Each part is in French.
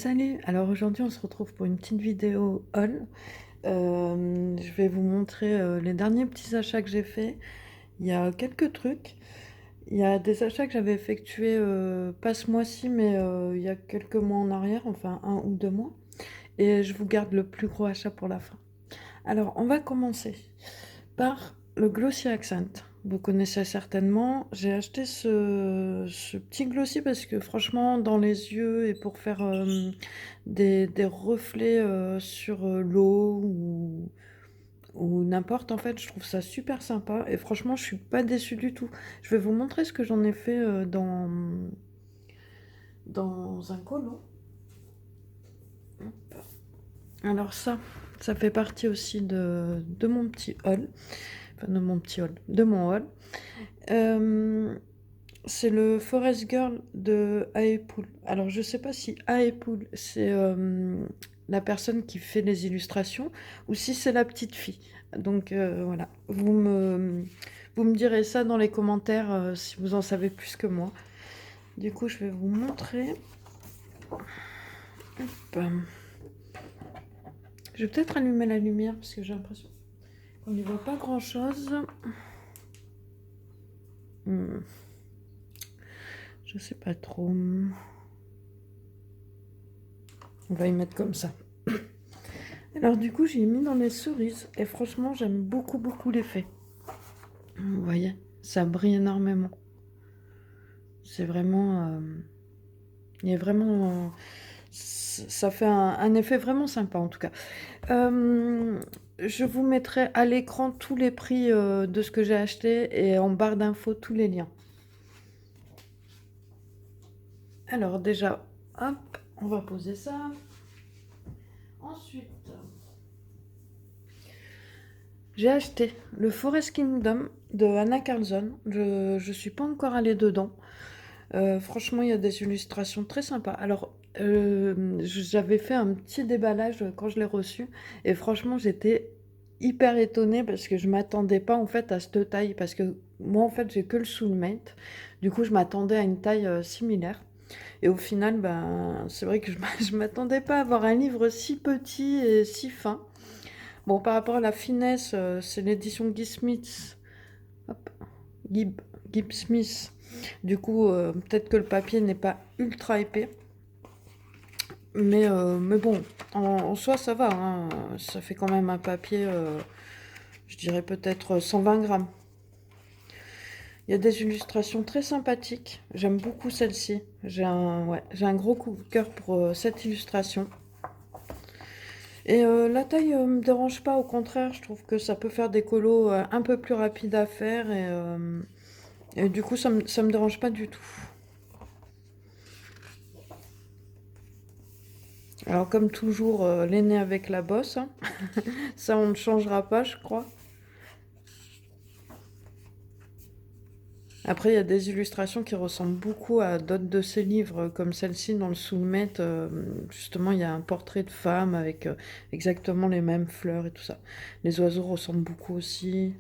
Salut! Alors aujourd'hui, on se retrouve pour une petite vidéo haul. Je vais vous montrer les derniers petits achats que j'ai faits. Il y a quelques trucs. Il y a des achats que j'avais effectués pas ce mois-ci, mais il y a quelques mois en arrière, enfin 1 ou 2 mois. Et je vous garde le plus gros achat pour la fin. Alors, on va commencer par le Glossy Accent. Vous connaissez certainement. J'ai acheté ce petit glossy parce que franchement, dans les yeux et pour faire des reflets sur l'eau ou n'importe, en fait, je trouve ça super sympa. Et franchement, je suis pas déçue du tout. Je vais vous montrer ce que j'en ai fait dans un colo. Alors ça fait partie aussi de mon petit haul. Enfin, de mon petit haul. De mon haul. C'est le Forest Girl de Aepoul. Alors, je sais pas si Aepoul, c'est la personne qui fait les illustrations ou si c'est la petite fille. Donc, voilà. Vous me direz ça dans les commentaires si vous en savez plus que moi. Du coup, je vais vous montrer. Hop. Je vais peut-être allumer la lumière parce que j'ai l'impression qu'on n'y voit pas grand-chose. Je sais pas trop. On va y mettre comme ça. Alors du coup, j'ai mis dans les cerises et franchement, j'aime beaucoup l'effet. Vous voyez, ça brille énormément. C'est vraiment... il y a vraiment... ça fait un effet vraiment sympa en tout cas. Je vous mettrai à l'écran tous les prix de ce que j'ai acheté et en barre d'infos tous les liens. Alors déjà, hop, on va poser ça. Ensuite, j'ai acheté le Forest Kingdom de Anna Carlson. Je suis pas encore allée dedans. Franchement, il y a des illustrations très sympas. Alors, j'avais fait un petit déballage quand je l'ai reçu. Et franchement, j'étais hyper étonnée parce que je m'attendais pas en fait à cette taille. Parce que moi, en fait, j'ai que le Soulmate. Du coup, je m'attendais à une taille similaire. Et au final, ben, c'est vrai que je m'attendais pas à avoir un livre si petit et si fin. Bon, par rapport à la finesse, c'est l'édition Guy Smith. Hop, Gib, Gib Smith. Du coup, peut-être que le papier n'est pas ultra épais. Mais bon, en soi, ça va. Hein. Ça fait quand même un papier, je dirais peut-être 120 grammes. Il y a des illustrations très sympathiques. J'aime beaucoup celle-ci. J'ai un gros coup de cœur pour cette illustration. Et la taille me dérange pas, au contraire, je trouve que ça peut faire des colos un peu plus rapides à faire et du coup ça me dérange pas du tout. Alors comme toujours, l'aîné avec la bosse, hein. Ça on ne changera pas, je crois. Après, il y a des illustrations qui ressemblent beaucoup à d'autres de ses livres, comme celle-ci dans le Soulmate. Justement, il y a un portrait de femme avec exactement les mêmes fleurs et tout ça. Les oiseaux ressemblent beaucoup aussi.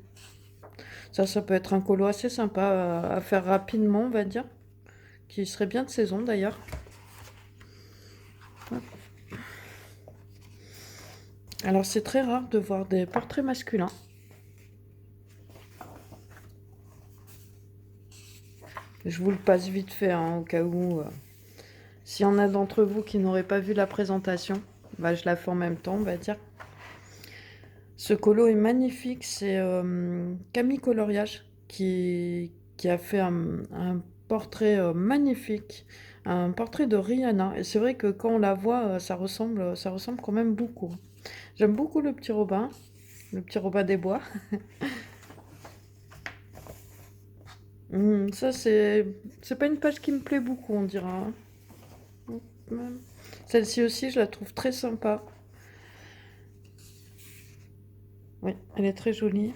Ça peut être un colo assez sympa à faire rapidement, on va dire. Qui serait bien de saison d'ailleurs. Alors, c'est très rare de voir des portraits masculins. Je vous le passe vite fait, hein, au cas où. S'il y en a d'entre vous qui n'auraient pas vu la présentation, bah, je la fais en même temps, on va dire. Ce colo est magnifique, c'est Camille Coloriage qui a fait un portrait magnifique, un portrait de Rihanna. Et c'est vrai que quand on la voit, ça ressemble quand même beaucoup. J'aime beaucoup le petit Robin des Bois. Ça, c'est pas une page qui me plaît beaucoup, on dira. Hein. Celle-ci aussi, je la trouve très sympa. Oui, elle est très jolie.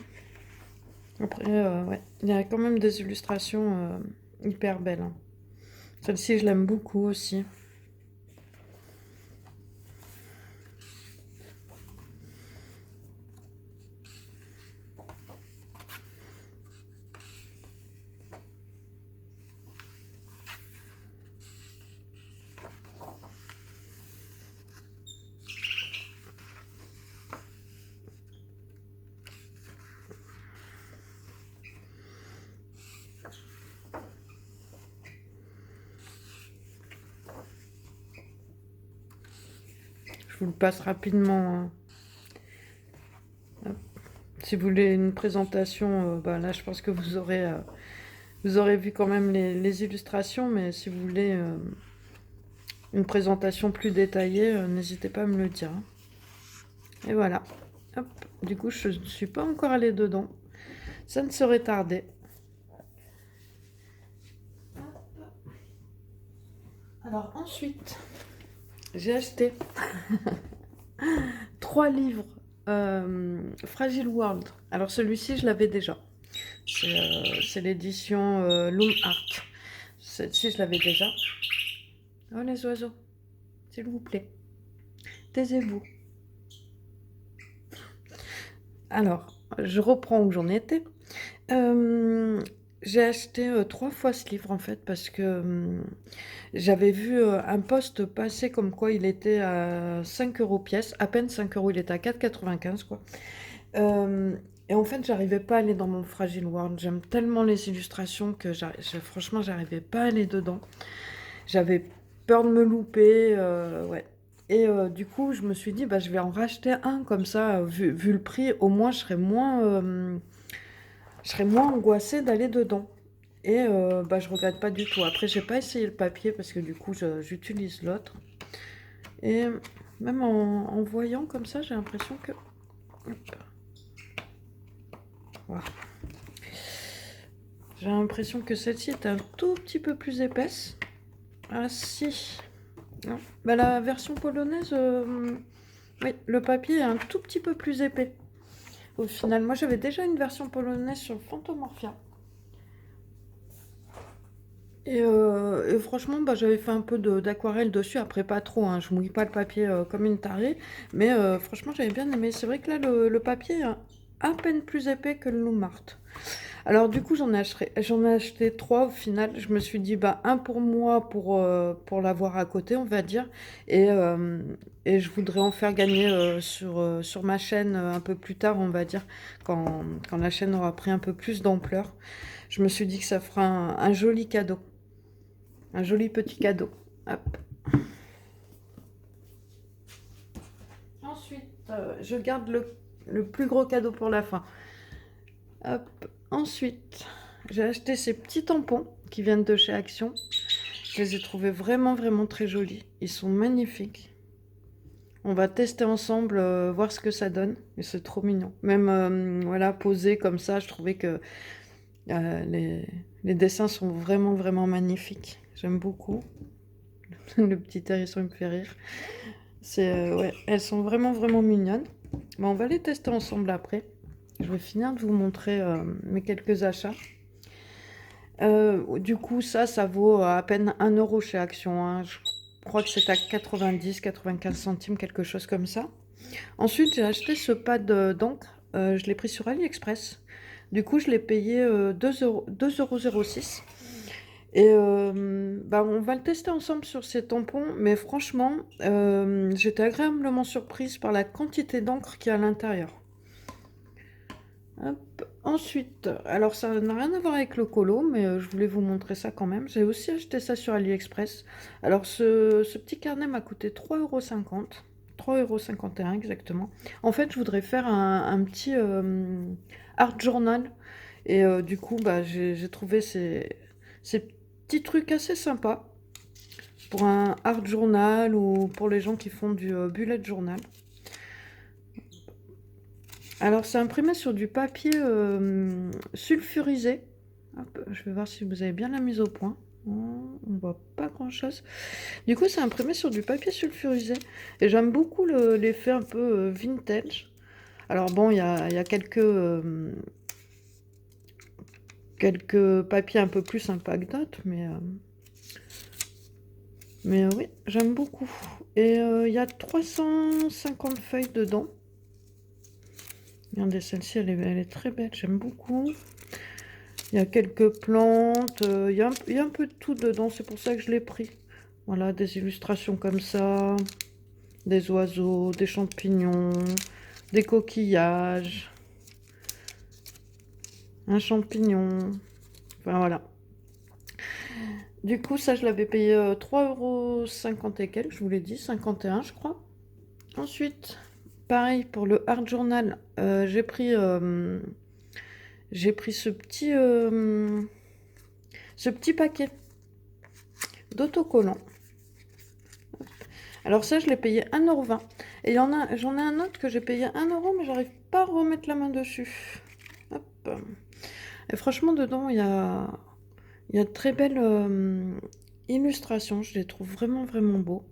Après, ouais, il y a quand même des illustrations hyper belles. Hein. Celle-ci, je l'aime beaucoup aussi. vous le passe rapidement, hein. Hop. Si vous voulez une présentation, bah là je pense que vous aurez vu quand même les illustrations, mais si vous voulez une présentation plus détaillée, n'hésitez pas à me le dire, hein. Et voilà. Hop. Du coup, je ne suis pas encore allée dedans. Ça ne serait tardé. Alors ensuite, j'ai acheté 3 livres Fragile World. Alors celui-ci, je l'avais déjà. C'est l'édition Loom Art. Celle-ci, je l'avais déjà. Oh les oiseaux, s'il vous plaît, taisez-vous. Alors, je reprends où j'en étais. J'ai acheté 3 fois ce livre en fait parce que j'avais vu un post passer comme quoi il était à 5 euros pièce, à peine 5 euros, il était à 4,95 quoi. Et en fait, j'arrivais pas à aller dans mon Fragile World. J'aime tellement les illustrations que franchement, j'arrivais pas à aller dedans. J'avais peur de me louper, ouais. Et du coup, je me suis dit, bah, je vais en racheter un comme ça, vu le prix, au moins je serais moins angoissée d'aller dedans. Et bah, je regrette pas du tout. Après, j'ai pas essayé le papier parce que du coup, j'utilise l'autre. Et même en voyant comme ça, j'ai l'impression que... Hop. Voilà. J'ai l'impression que celle-ci est un tout petit peu plus épaisse. Ah si. Non. Bah, la version polonaise, oui, le papier est un tout petit peu plus épais. Au final, moi j'avais déjà une version polonaise sur Fantomorphia. Et franchement, bah, j'avais fait un peu d'aquarelle dessus. Après, pas trop, hein, je mouille pas le papier comme une tarée. Mais franchement, j'avais bien aimé. C'est vrai que là, le papier est à peine plus épais que le Loom Art. Alors du coup, j'en ai acheté 3 au final. Je me suis dit, bah, un pour moi, pour l'avoir à côté, on va dire. Et, euh, et je voudrais en faire gagner sur ma chaîne un peu plus tard, on va dire, quand la chaîne aura pris un peu plus d'ampleur. Je me suis dit que ça fera un joli cadeau. Un joli petit cadeau. Hop. Ensuite, je garde le plus gros cadeau pour la fin. Hop. Ensuite, j'ai acheté ces petits tampons qui viennent de chez Action. Je les ai trouvés vraiment, vraiment très jolis. Ils sont magnifiques. On va tester ensemble, voir ce que ça donne. Et c'est trop mignon. Même, voilà, posé comme ça, je trouvais que les dessins sont vraiment, vraiment magnifiques. J'aime beaucoup. Le petit hérisson il me fait rire. Ouais, elles sont vraiment, vraiment mignonnes. Bon, on va les tester ensemble après. Je vais finir de vous montrer mes quelques achats. Du coup, ça vaut à peine 1 euro chez Action, hein. Je crois que c'est à 90-95 centimes, quelque chose comme ça. Ensuite, j'ai acheté ce pad d'encre. Je l'ai pris sur AliExpress. Du coup, je l'ai payé 2,06 €. Et bah, on va le tester ensemble sur ces tampons. Mais franchement, j'étais agréablement surprise par la quantité d'encre qu'il y a à l'intérieur. Hop. Ensuite, alors ça n'a rien à voir avec le colo, mais je voulais vous montrer ça quand même. J'ai aussi acheté ça sur AliExpress. Alors ce petit carnet m'a coûté 3,50 €, 3,51 € exactement. En fait, je voudrais faire un petit art journal. Et du coup, bah, j'ai trouvé ces petits trucs assez sympas pour un art journal ou pour les gens qui font du bullet journal. Alors, c'est imprimé sur du papier sulfurisé. Hop, je vais voir si vous avez bien la mise au point. Oh, on voit pas grand-chose. Du coup, c'est imprimé sur du papier sulfurisé. Et j'aime beaucoup l'effet un peu vintage. Alors bon, il y a quelques papiers un peu plus sympas que d'autres, mais oui, j'aime beaucoup. Et il y a 350 feuilles dedans. Regardez, celle-ci, elle est très belle, j'aime beaucoup. Il y a quelques plantes, il y a un peu de tout dedans, c'est pour ça que je l'ai pris. Voilà, des illustrations comme ça, des oiseaux, des champignons, des coquillages, un champignon, enfin voilà. Du coup, ça, je l'avais payé 3,50 € et quelques, je vous l'ai dit, 51 je crois. Ensuite, pareil pour le Art Journal, j'ai pris ce petit paquet d'autocollants. Alors ça, je l'ai payé 1,20 €. Et j'en ai un autre que j'ai payé 1 €, mais j'arrive pas à remettre la main dessus. Hop. Et franchement, dedans, il y a de très belles illustrations. Je les trouve vraiment, vraiment beaux.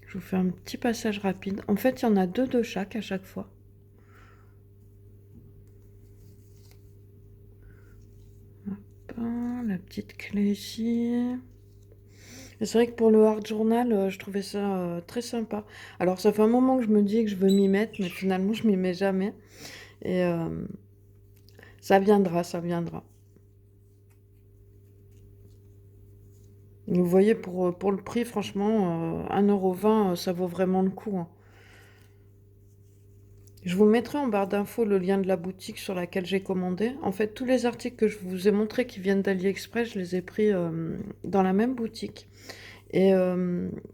Je vous fais un petit passage rapide. En fait, il y en a 2 de chaque à chaque fois. Hop, la petite clé ici. Et c'est vrai que pour le Art Journal, je trouvais ça très sympa. Alors, ça fait un moment que je me dis que je veux m'y mettre, mais finalement, je m'y mets jamais. Et ça viendra, ça viendra. Vous voyez, pour le prix, franchement, 1,20 €, ça vaut vraiment le coup, hein. Je vous mettrai en barre d'infos le lien de la boutique sur laquelle j'ai commandé. En fait, tous les articles que je vous ai montrés qui viennent d'AliExpress, je les ai pris dans la même boutique. Et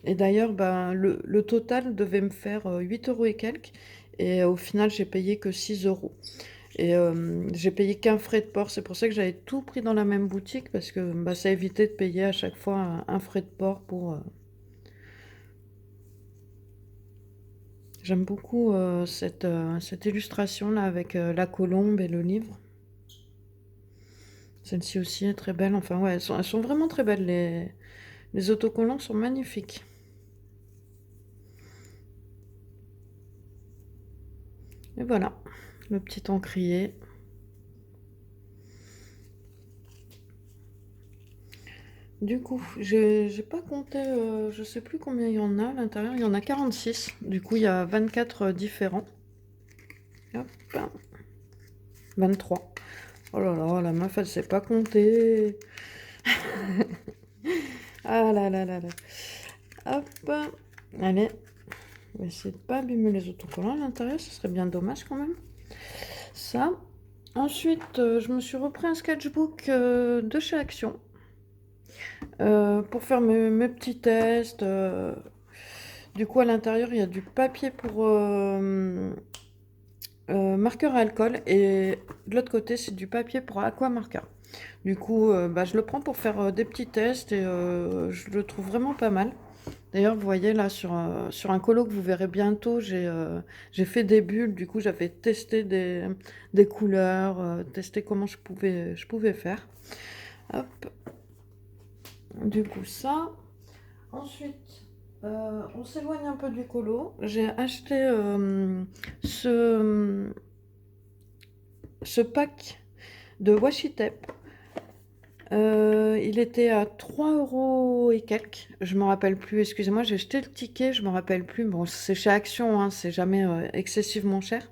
d'ailleurs, ben, le total devait me faire 8 € et quelques. Et au final, j'ai payé que 6 €. Et j'ai payé qu'un frais de port. C'est pour ça que j'avais tout pris dans la même boutique, parce que bah, ça évitait de payer à chaque fois un frais de port pour... J'aime beaucoup cette illustration-là avec la colombe et le livre. Celle-ci aussi est très belle. Enfin, ouais, elles sont vraiment très belles. Les autocollants sont magnifiques. Et voilà, le petit encrier. Du coup, j'ai pas compté, je sais plus combien il y en a à l'intérieur. Il y en a 46. Du coup, il y a 24 différents. Hop, 23. Oh là là, la meuf, elle sait pas compter. Ah là là là là. Hop, allez. On va essayer de pas abîmer les autocollants à l'intérieur, ce serait bien dommage quand même. Ça. Ensuite, je me suis repris un sketchbook de chez Action pour faire mes petits tests. Du coup, à l'intérieur, il y a du papier pour marqueur à alcool, et de l'autre côté, c'est du papier pour aquamarqueur. Du coup, bah, je le prends pour faire des petits tests, et je le trouve vraiment pas mal. D'ailleurs, vous voyez là sur un colo que vous verrez bientôt, j'ai fait des bulles. Du coup, j'avais testé des couleurs, testé comment je pouvais faire. Hop, du coup ça. Ensuite, on s'éloigne un peu du colo. J'ai acheté ce pack de washi tape. Il était à 3 € et quelques. Je me rappelle plus. Excusez-moi, j'ai jeté le ticket. Je me rappelle plus. Bon, c'est chez Action, hein, c'est jamais excessivement cher.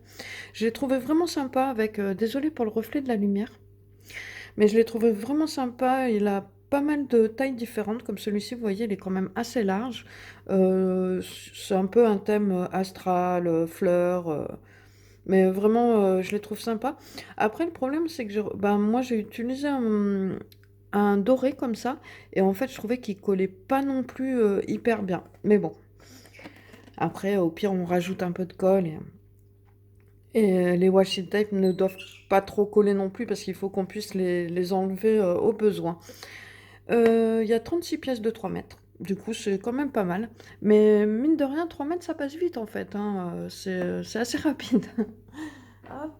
Je l'ai trouvé vraiment sympa avec. Désolée pour le reflet de la lumière, mais je l'ai trouvé vraiment sympa. Il a pas mal de tailles différentes, comme celui-ci. Vous voyez, il est quand même assez large. C'est un peu un thème astral, fleurs. Mais vraiment, je les trouve sympas. Après, le problème, c'est que ben, moi, j'ai utilisé un doré comme ça. Et en fait, je trouvais qu'il collait pas non plus hyper bien. Mais bon, après, au pire, on rajoute un peu de colle. Et les washi tape ne doivent pas trop coller non plus, parce qu'il faut qu'on puisse les enlever au besoin. Il y a 36 pièces de 3 mètres. Du coup, c'est quand même pas mal. Mais mine de rien, 3 mètres, ça passe vite en fait, hein. C'est assez rapide. Hop.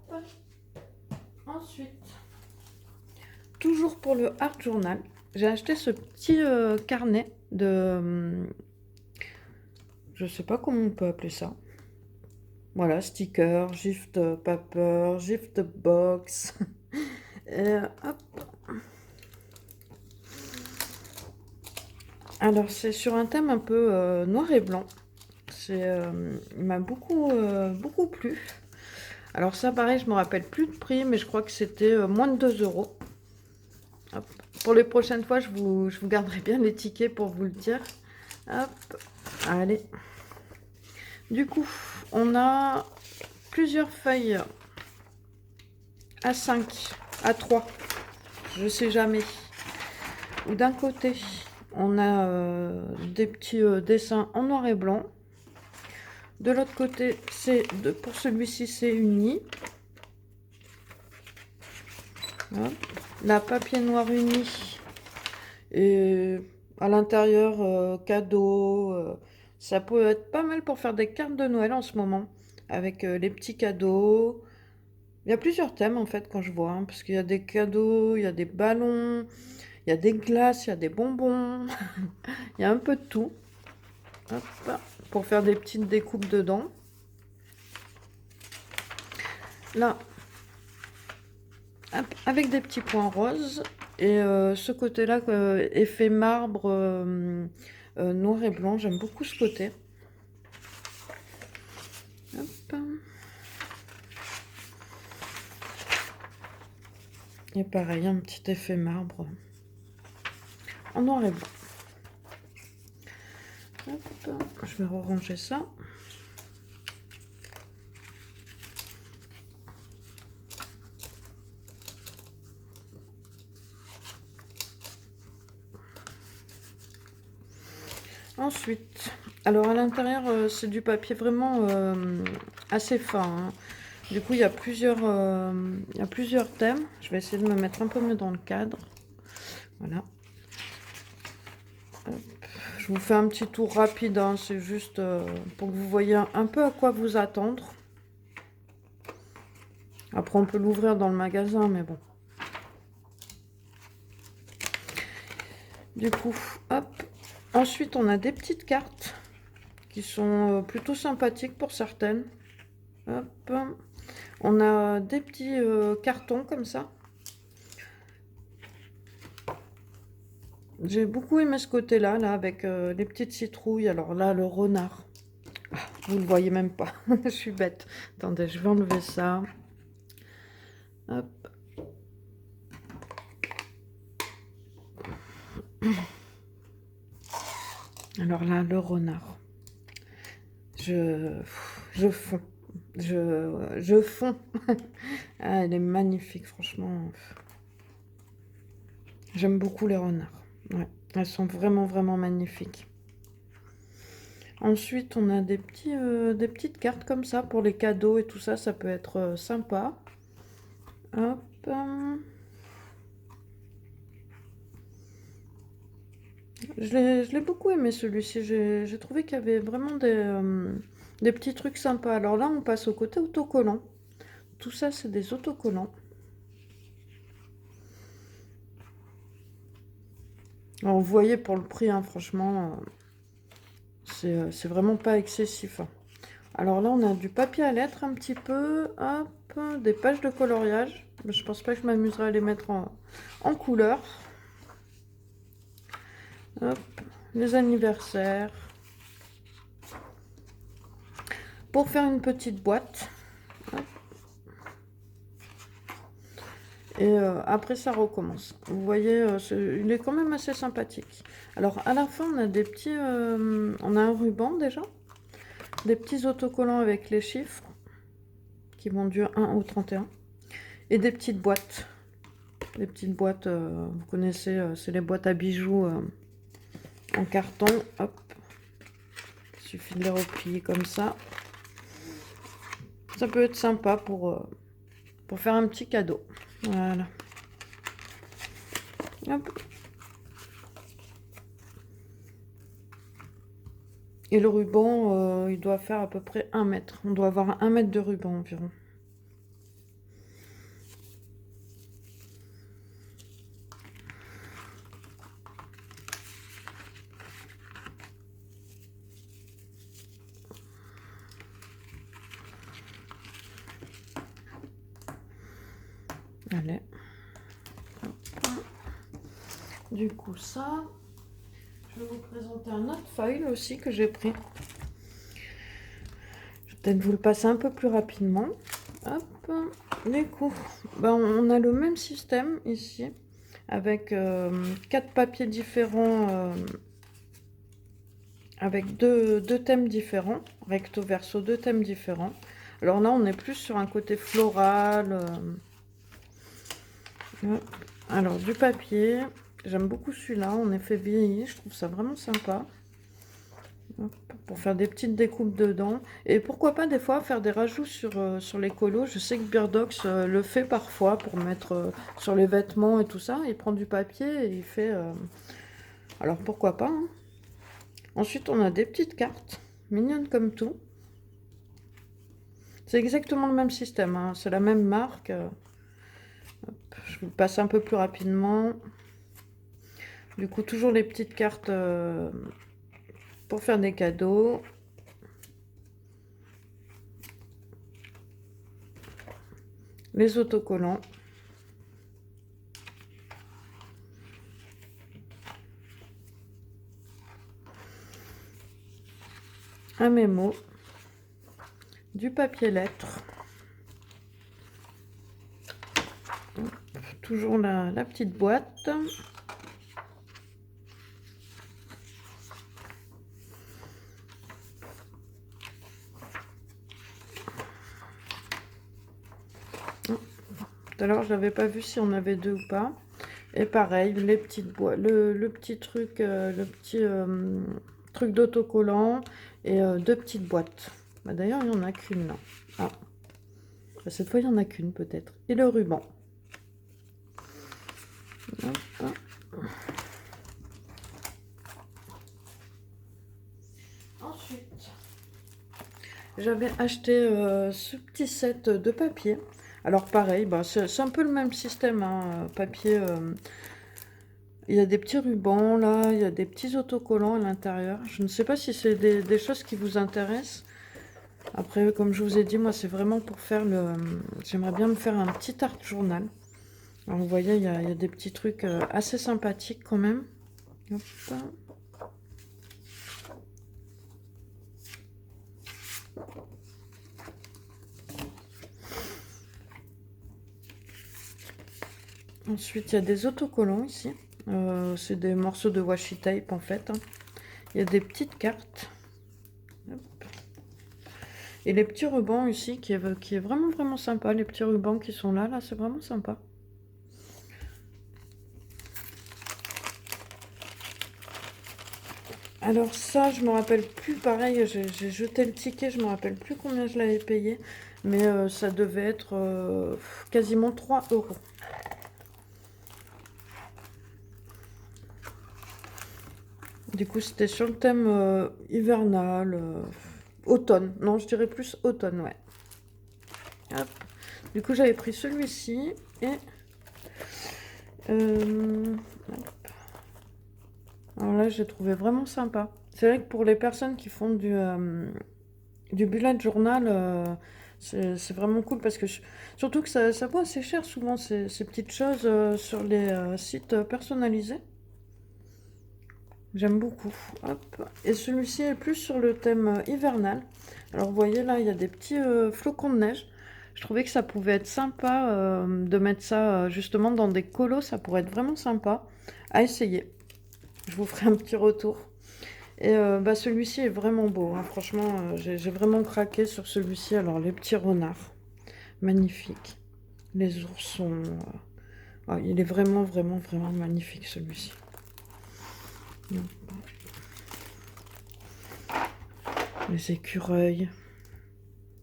Ensuite, toujours pour le Art Journal, j'ai acheté ce petit carnet de... je sais pas comment on peut appeler ça. Voilà, sticker, gift paper, gift box. Et, hop. Alors, c'est sur un thème un peu noir et blanc. Il m'a beaucoup plu. Alors ça, pareil, je me rappelle plus de prix, mais je crois que c'était moins de 2 €. Hop. Pour les prochaines fois, je vous garderai bien les tickets pour vous le dire. Hop, allez. Du coup, on a plusieurs feuilles A5, A3, je sais jamais. où d'un côté, on a des petits dessins en noir et blanc. De l'autre côté, pour celui-ci, c'est uni. Hop. La papier noir uni. Et à l'intérieur, cadeau. Ça peut être pas mal pour faire des cartes de Noël en ce moment. Avec les petits cadeaux. Il y a plusieurs thèmes en fait quand je vois. Parce qu'il y a des cadeaux, il y a des ballons, il y a des glaces, il y a des bonbons. Il y a un peu de tout. Hop, pour faire des petites découpes dedans. Là, hop, avec des petits points roses. Et ce côté-là, effet marbre noir et blanc. J'aime beaucoup ce côté. Hop. Et pareil, un petit effet marbre en noir et blanc. Hop. Je vais ranger ça. Ensuite, alors à l'intérieur, c'est du papier vraiment assez fin, hein. Du coup, il y a plusieurs thèmes. Je vais essayer de me mettre un peu mieux dans le cadre. Voilà. Hop. Je vous fais un petit tour rapide, hein. C'est juste pour que vous voyez un peu à quoi vous attendre. Après, on peut l'ouvrir dans le magasin, mais bon. Du coup, hop. Ensuite, on a des petites cartes qui sont plutôt sympathiques pour certaines. Hop. On a des petits cartons comme ça. J'ai beaucoup aimé ce côté-là, là, avec les petites citrouilles. Alors là, le renard. Ah, vous le voyez même pas. Je suis bête. Attendez, je vais enlever ça. Hop. Alors là, le renard. Je fonds. Je fonds. Ah, elle est magnifique, franchement. J'aime beaucoup les renards. Ouais, elles sont vraiment, vraiment magnifiques. Ensuite, on a des petites cartes comme ça pour les cadeaux et tout ça. Ça peut être sympa. Hop. Je l'ai beaucoup aimé celui-ci. J'ai trouvé qu'il y avait vraiment des petits trucs sympas. Alors là, on passe au côté autocollant. Tout ça, c'est des autocollants. Alors, vous voyez pour le prix, hein, franchement, c'est vraiment pas excessif, hein. Alors là, on a du papier à lettres un petit peu. Hop, des pages de coloriage. Je pense pas que je m'amuserai à les mettre en couleur. Hop, les anniversaires. Pour faire une petite boîte. Hop. Et après, ça recommence. Vous voyez, il est quand même assez sympathique. Alors, à la fin, on a des petits... on a un ruban, déjà. Des petits autocollants avec les chiffres, qui vont du 1 au 31. Et des petites boîtes. Des petites boîtes, vous connaissez, c'est les boîtes à bijoux en carton. Hop. Il suffit de les replier comme ça. Ça peut être sympa pour faire un petit cadeau. Voilà. Hop. Et le ruban, il doit faire à peu près 1 mètre. On doit avoir 1 mètre de ruban environ. Allez. Hop. Du coup, ça... Je vais vous présenter un autre foil aussi que j'ai pris. Je vais peut-être vous le passer un peu plus rapidement. Hop, du coup, ben, on a le même système ici, avec 4 papiers différents, avec deux thèmes différents, recto verso, 2 thèmes différents. Alors là, on est plus sur un côté floral. Alors, du papier, J'aime beaucoup celui-là, en effet vieilli, je trouve ça vraiment sympa. Hop, pour faire des petites découpes dedans. Et pourquoi pas des fois faire des rajouts sur les colos. Je sais que Birdox le fait parfois pour mettre sur les vêtements et tout ça. Il prend du papier et il fait... Alors pourquoi pas, hein. Ensuite, on a des petites cartes, mignonnes comme tout. C'est exactement le même système, hein. C'est la même marque. Hop, je vous le passe un peu plus rapidement. Du coup, toujours les petites cartes pour faire des cadeaux. Les autocollants. Un mémo. Du papier lettre. Toujours la petite boîte. Tout à l'heure, je n'avais pas vu si on avait deux ou pas. Et pareil, les petites boîtes, le petit truc, le petit truc d'autocollant et deux petites boîtes. Bah, d'ailleurs, il n'y en a qu'une là. Ah. Cette fois, il n'y en a qu'une peut-être. Et le ruban. Hop, hop. Ensuite, j'avais acheté ce petit set de papier. Alors pareil, bah, c'est un peu le même système, hein, papier. Il y a des petits rubans là, il y a des petits autocollants à l'intérieur. Je ne sais pas si c'est des choses qui vous intéressent. Après, comme je vous ai dit, moi c'est vraiment pour faire le... J'aimerais bien me faire un petit art journal. Alors vous voyez, il y a des petits trucs assez sympathiques quand même. Hop. Ensuite, il y a des autocollants ici. C'est des morceaux de washi tape en fait, hein. Il y a des petites cartes. Hop. Et les petits rubans ici qui est vraiment vraiment sympa. Les petits rubans qui sont là, c'est vraiment sympa. Alors ça, je me rappelle plus, pareil, j'ai jeté le ticket, je me rappelle plus combien je l'avais payé, mais ça devait être quasiment 3 €. Du coup, c'était sur le thème hivernal, automne. Non, je dirais plus automne, ouais. Hop. Du coup, j'avais pris celui-ci et... hop. Alors là, j'ai trouvé vraiment sympa. C'est vrai que pour les personnes qui font du bullet journal, c'est vraiment cool parce que surtout que ça vaut assez cher souvent ces petites choses sur les sites personnalisés. J'aime beaucoup. Hop. Et celui-ci est plus sur le thème hivernal. Alors vous voyez là, il y a des petits flocons de neige. Je trouvais que ça pouvait être sympa de mettre ça justement dans des colos. Ça pourrait être vraiment sympa à essayer. Je vous ferai un petit retour. Et bah, celui-ci est vraiment beau, hein. Franchement, j'ai vraiment craqué sur celui-ci. Alors les petits renards, magnifiques. Les oursons. Ah, il est vraiment, vraiment, vraiment magnifique celui-ci. Les écureuils,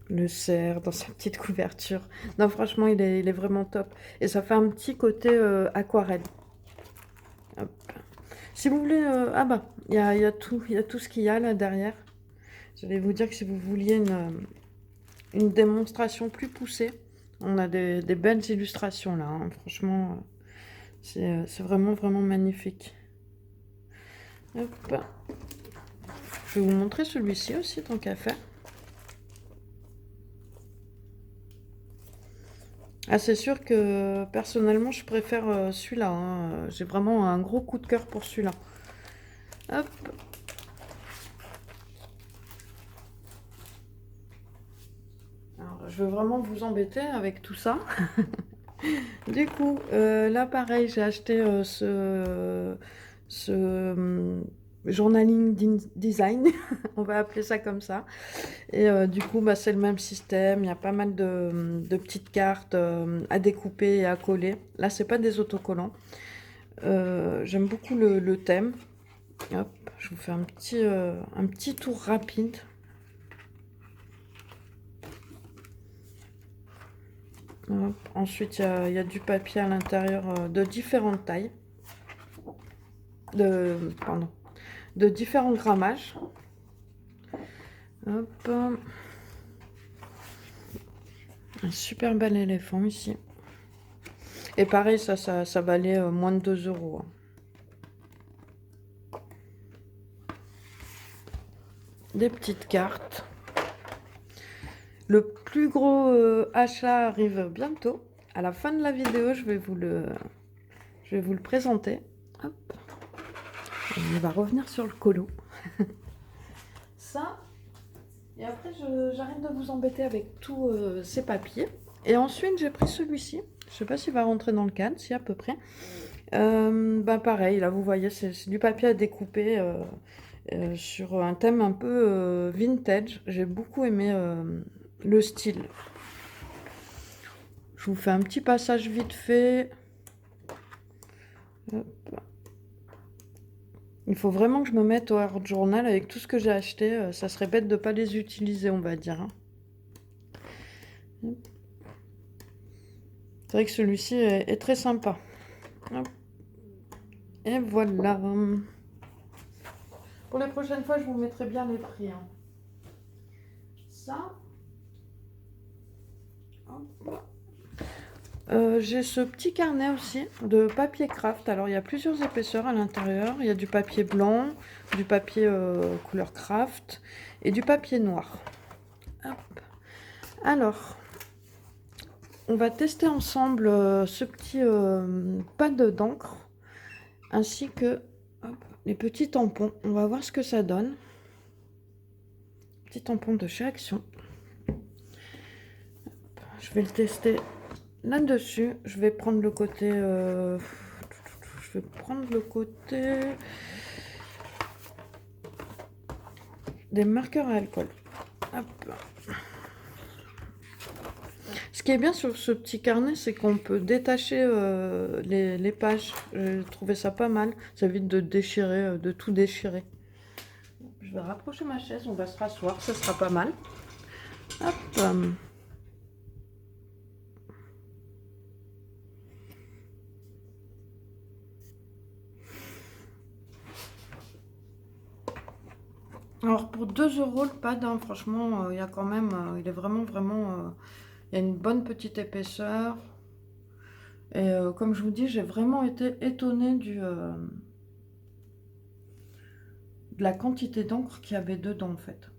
le cerf dans sa petite couverture. Non, franchement, il est vraiment top. Et ça fait un petit côté aquarelle. Hop. Si vous voulez... ah bah, il y a tout ce qu'il y a là derrière. J'allais vous dire que si vous vouliez une démonstration plus poussée, on a des belles illustrations là, hein. Franchement, c'est vraiment, vraiment magnifique. Hop. Je vais vous montrer celui-ci aussi, tant qu'à faire. Ah, c'est sûr que personnellement, je préfère celui-là, hein. J'ai vraiment un gros coup de cœur pour celui-là. Hop. Alors, je veux vraiment vous embêter avec tout ça. Du coup, là, pareil, j'ai acheté ce journaling design, on va appeler ça comme ça. Et du coup, bah, c'est le même système. Il y a pas mal de petites cartes à découper et à coller. Là, c'est pas des autocollants. J'aime beaucoup le thème. Hop, je vous fais un petit tour rapide. Hop. Ensuite, il y a du papier à l'intérieur de différentes tailles. Pardon, de différents grammages. Hop. Un super bel éléphant ici. Et pareil, ça valait moins de 2 euros. Des petites cartes. Le plus gros achat arrive bientôt. À la fin de la vidéo, je vais vous le présenter. Hop. Et on va revenir sur le colo. Ça. Et après, j'arrête de vous embêter avec tous ces papiers. Et ensuite, j'ai pris celui-ci. Je ne sais pas s'il va rentrer dans le cadre, si à peu près. Pareil, là, vous voyez, c'est du papier à découper sur un thème un peu vintage. J'ai beaucoup aimé le style. Je vous fais un petit passage vite fait. Hop. Il faut vraiment que je me mette au Art Journal avec tout ce que j'ai acheté. Ça serait bête de ne pas les utiliser, on va dire. C'est vrai que celui-ci est très sympa. Hop. Et voilà. Pour les prochaines fois, je vous mettrai bien les prix. Hein. Ça. J'ai ce petit carnet aussi de papier craft. Alors, il y a plusieurs épaisseurs à l'intérieur. Il y a du papier blanc, du papier couleur craft et du papier noir. Hop. Alors, on va tester ensemble ce petit pad d'encre ainsi que les petits tampons. On va voir ce que ça donne. Petit tampon de chez Action. Je vais le tester là-dessus. Je vais prendre le côté... je vais prendre le côté des marqueurs à alcool. Hop. Ce qui est bien sur ce petit carnet, c'est qu'on peut détacher les pages. J'ai trouvé ça pas mal. Ça évite de déchirer, de tout déchirer. Je vais rapprocher ma chaise, on va se rasseoir, ça sera pas mal. Hop. Alors pour 2 euros le pad, hein, franchement, il y a quand même, il est vraiment, il y a une bonne petite épaisseur. Et comme je vous dis, j'ai vraiment été étonnée de la quantité d'encre qu'il y avait dedans en fait.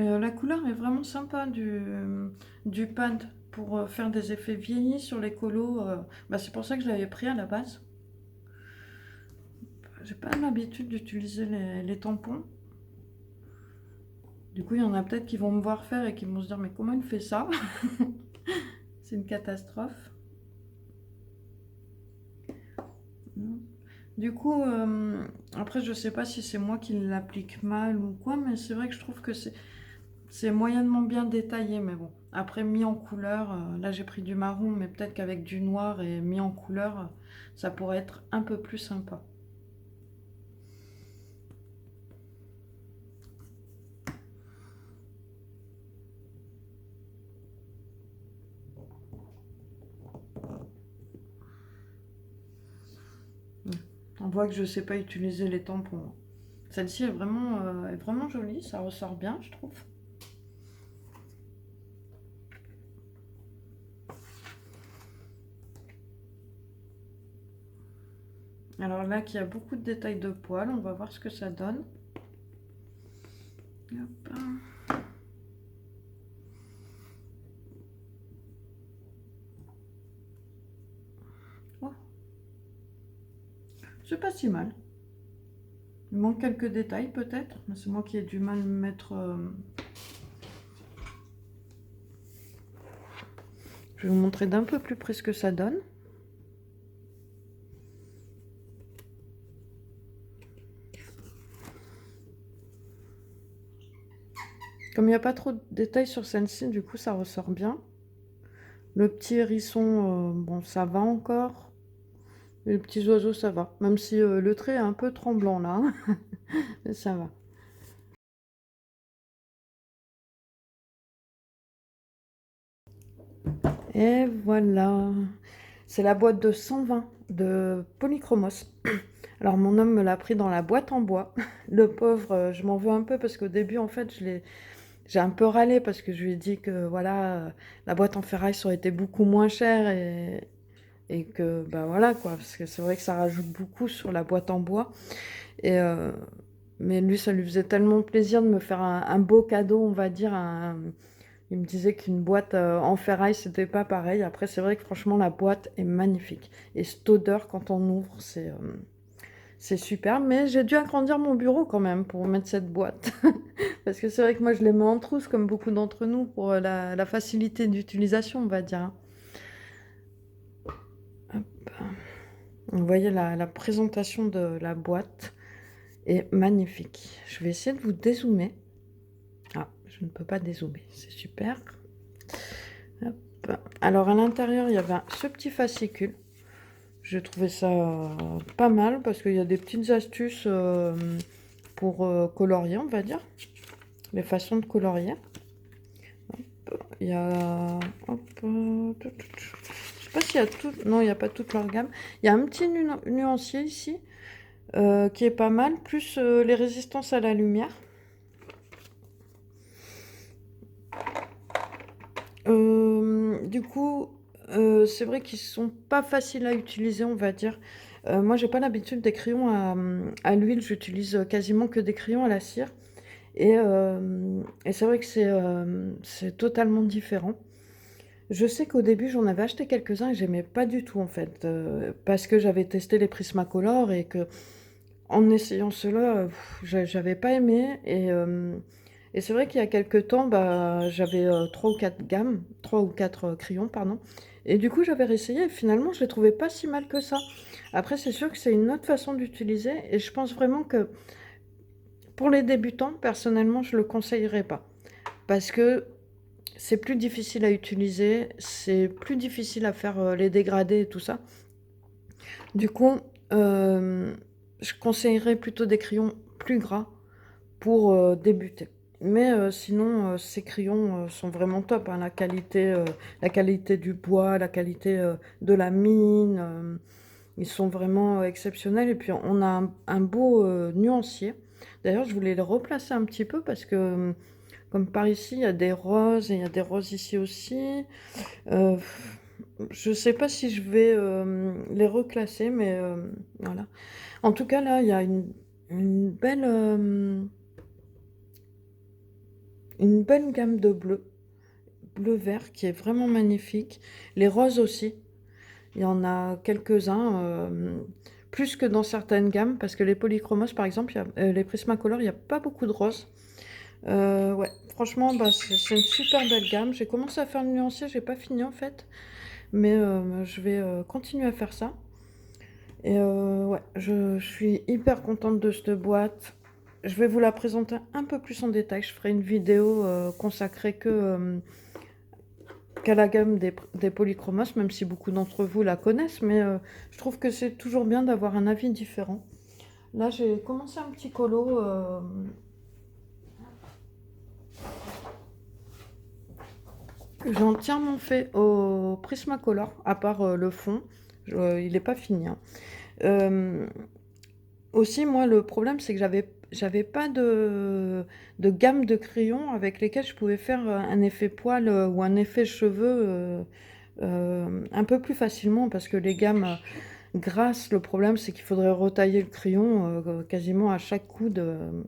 La couleur est vraiment sympa du pad pour faire des effets vieillis sur les colos. C'est pour ça que je l'avais pris à la base. J'ai pas l'habitude d'utiliser les tampons. Du coup, il y en a peut-être qui vont me voir faire et qui vont se dire mais comment il fait ça? C'est une catastrophe. Du coup, après je sais pas si c'est moi qui l'applique mal ou quoi, mais c'est vrai que je trouve que c'est moyennement bien détaillé, mais bon. Après, mis en couleur, là j'ai pris du marron, mais peut-être qu'avec du noir et mis en couleur, ça pourrait être un peu plus sympa. On voit que je ne sais pas utiliser les tampons. Celle-ci est vraiment jolie, ça ressort bien, je trouve. Alors là, qu'il y a beaucoup de détails de poils, on va voir ce que ça donne. Hop. Oh. C'est pas si mal. Il manque quelques détails peut-être, mais c'est moi qui ai du mal à me mettre Je vais vous montrer d'un peu plus près ce que ça donne. Comme il n'y a pas trop de détails sur celle-ci, du coup ça ressort bien. Le petit hérisson, bon ça va encore. Et les petits oiseaux ça va. Même si le trait est un peu tremblant là. Mais ça va. Et voilà. C'est la boîte de 120 de Polychromos. Alors mon homme me l'a pris dans la boîte en bois. Le pauvre, je m'en veux un peu parce qu'au début en fait j'ai un peu râlé parce que je lui ai dit que voilà, la boîte en ferraille ça aurait été beaucoup moins cher et que bah voilà quoi, parce que c'est vrai que ça rajoute beaucoup sur la boîte en bois. Et mais lui ça lui faisait tellement plaisir de me faire un beau cadeau, on va dire. Il me disait qu'une boîte en ferraille c'était pas pareil. Après c'est vrai que franchement la boîte est magnifique et cette odeur quand on ouvre c'est super, mais j'ai dû agrandir mon bureau quand même pour mettre cette boîte. Parce que c'est vrai que moi je les mets en trousse comme beaucoup d'entre nous pour la facilité d'utilisation, on va dire, hein. Hop. Vous voyez la présentation de la boîte est magnifique. Je vais essayer de vous dézoomer. Ah, je ne peux pas dézoomer, c'est super. Hop. Alors à l'intérieur, il y avait ce petit fascicule. J'ai trouvé ça pas mal parce qu'il y a des petites astuces pour colorier, on va dire. Les façons de colorier. Il y a... Hop, je sais pas s'il y a tout... Non, il n'y a pas toute leur gamme. Il y a un petit nuancier ici qui est pas mal, plus les résistances à la lumière. Du coup, c'est vrai qu'ils sont pas faciles à utiliser, on va dire. Moi, j'ai pas l'habitude des crayons à l'huile. J'utilise quasiment que des crayons à la cire. Et c'est vrai que c'est totalement différent. Je sais qu'au début, j'en avais acheté quelques-uns et j'aimais pas du tout en fait, parce que j'avais testé les Prismacolor et que en essayant ceux-là, j'avais pas aimé. Et c'est vrai qu'il y a quelques temps, bah, j'avais 3 ou 4 gammes, 3 ou 4 crayons, pardon. Et du coup, j'avais réessayé et finalement, je les trouvais pas si mal que ça. Après, c'est sûr que c'est une autre façon d'utiliser et je pense vraiment que pour les débutants, personnellement, je le conseillerais pas. Parce que c'est plus difficile à utiliser, c'est plus difficile à faire les dégradés et tout ça. Du coup, je conseillerais plutôt des crayons plus gras pour débuter. Mais sinon, ces crayons sont vraiment top, hein. La qualité du bois, la qualité de la mine, ils sont vraiment exceptionnels. Et puis on a un beau nuancier. D'ailleurs, je voulais le replacer un petit peu parce que comme par ici, il y a des roses et il y a des roses ici aussi. Euh, je sais pas si je vais les reclasser, mais voilà. En tout cas, là, il y a une belle gamme de bleu-vert qui est vraiment magnifique. Les roses aussi. Il y en a quelques-uns, plus que dans certaines gammes, parce que les polychromos, par exemple, les Prismacolor, il n'y a pas beaucoup de roses. Ouais, franchement, bah, c'est une super belle gamme. J'ai commencé à faire le nuancier, j'ai pas fini en fait, mais je vais continuer à faire ça. Et ouais, je suis hyper contente de cette boîte. Je vais vous la présenter un peu plus en détail. Je ferai une vidéo consacrée qu'à la gamme des polychromos, même si beaucoup d'entre vous la connaissent, mais je trouve que c'est toujours bien d'avoir un avis différent. Là, j'ai commencé un petit colo. J'ai entièrement fait au Prismacolor, à part le fond. Il n'est pas fini, hein. Euh, Aussi, moi, le problème, c'est que j'avais pas de gamme de crayons avec lesquels je pouvais faire un effet poil ou un effet cheveux un peu plus facilement parce que les gammes grasses, le problème, c'est qu'il faudrait retailler le crayon quasiment à chaque coup de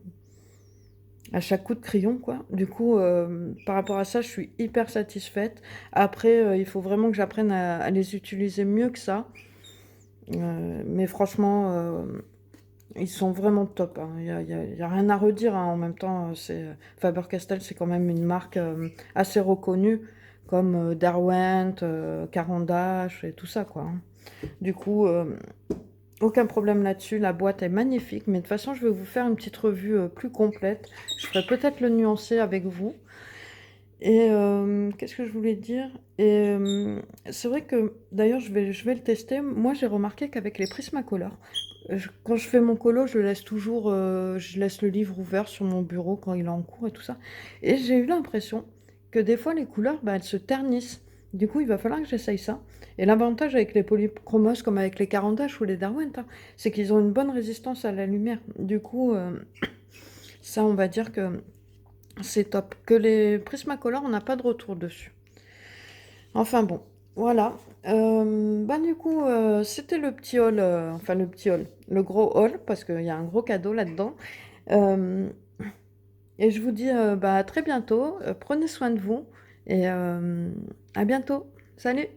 crayon, quoi. Du coup, par rapport à ça, je suis hyper satisfaite. Après, il faut vraiment que j'apprenne à les utiliser mieux que ça. Mais franchement, ils sont vraiment top, hein. Il y a rien à redire, hein. En même temps, Faber-Castell, c'est quand même une marque assez reconnue. comme Derwent, Caran d'Ache et tout ça, quoi, hein. Du coup, aucun problème là-dessus, la boîte est magnifique, mais de toute façon, je vais vous faire une petite revue plus complète. Je ferai peut-être le nuancer avec vous. Et qu'est-ce que je voulais dire? Et c'est vrai que, d'ailleurs, je vais le tester. Moi, j'ai remarqué qu'avec les Prismacolor, quand je fais mon colo, je laisse toujours, je laisse le livre ouvert sur mon bureau quand il est en cours et tout ça. Et j'ai eu l'impression que des fois, les couleurs, bah, elles se ternissent. Du coup, il va falloir que j'essaye ça. Et l'avantage avec les polychromos, comme avec les Caran d'Ache ou les Derwent, hein, c'est qu'ils ont une bonne résistance à la lumière. Du coup, ça, on va dire que c'est top. Que les Prismacolor, on n'a pas de retour dessus. Enfin bon, voilà. Bah du coup, c'était le petit haul, enfin le petit haul, le gros haul, parce qu'il y a un gros cadeau là-dedans. Euh, et je vous dis bah, à très bientôt. Prenez soin de vous et à bientôt. Salut!